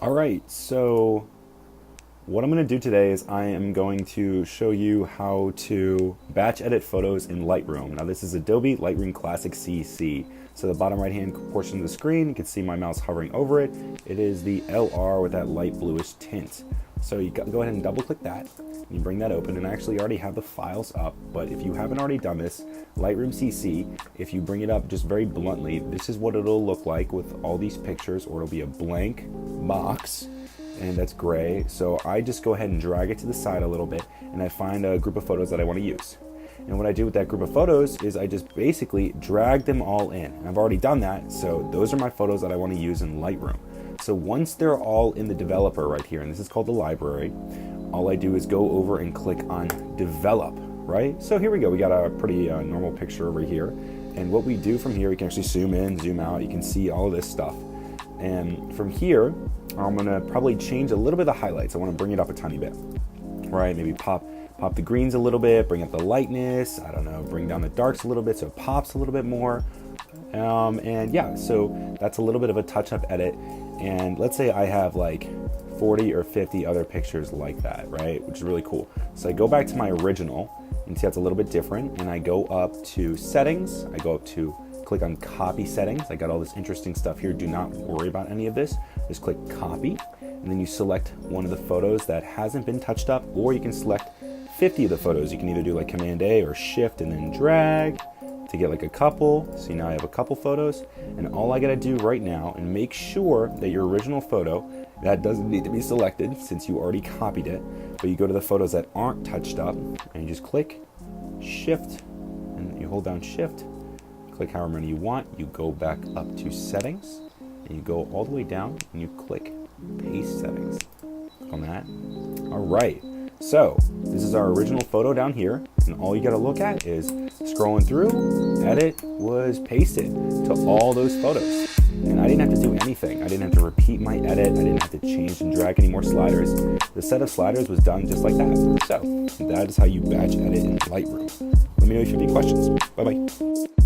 All right, so what I'm going to do today is I am going to show you how to batch edit photos in Lightroom. Now this is Adobe Lightroom CC. So the bottom right hand portion of the screen, you can see my mouse hovering over it. It is the LR with that light bluish tint. So you go ahead and double click that. You bring that open, and I actually already have the files up, but if you haven't already done this, Lightroom CC, if you bring it up just very bluntly, this is what it'll look like with all these pictures, or it'll be a blank box, and that's gray. So I just go ahead and drag it to the side a little bit, and I find a group of photos that I want to use. And what I do with that group of photos is I just basically drag them all in. And I've already done that, so those are my photos that I want to use in Lightroom. So once they're all in the developer right here, and this is called the library, all I do is go over and click on develop, right? So here we go, we got a pretty normal picture over here. And what we do from here, we can actually zoom in, zoom out, you can see all of this stuff. And from here, I'm gonna probably change a little bit of the highlights. I wanna bring it up a tiny bit, right? Maybe pop the greens a little bit, bring up the lightness, I don't know, bring down the darks a little bit so it pops a little bit more. And yeah, so that's a little bit of a touch-up edit. And let's say I have like 40 or 50 other pictures like that, right? Which is really cool. So I go back to my original, and see that's a little bit different, and I go up to settings, I go up to click on copy settings. I got all this interesting stuff here. Do not worry about any of this. Just click copy, and then you select one of the photos that hasn't been touched up, or you can select 50 of the photos. You can either do like Command A or Shift and then drag to get like a couple. So now I have a couple photos, and all I gotta do right now, and make sure that your original photo, that doesn't need to be selected since you already copied it, but you go to the photos that aren't touched up, and you just click Shift, and you hold down Shift, click however many you want, you go back up to settings, and you go all the way down, and you click paste settings. Click on that. All right. So this is our original photo down here, and all you got to look at is scrolling through, edit was pasted to all those photos. And I didn't have to do anything. I didn't have to repeat my edit. I didn't have to change and drag any more sliders. The set of sliders was done just like that. So that is how you batch edit in Lightroom. Let me know if you have any questions. Bye-bye.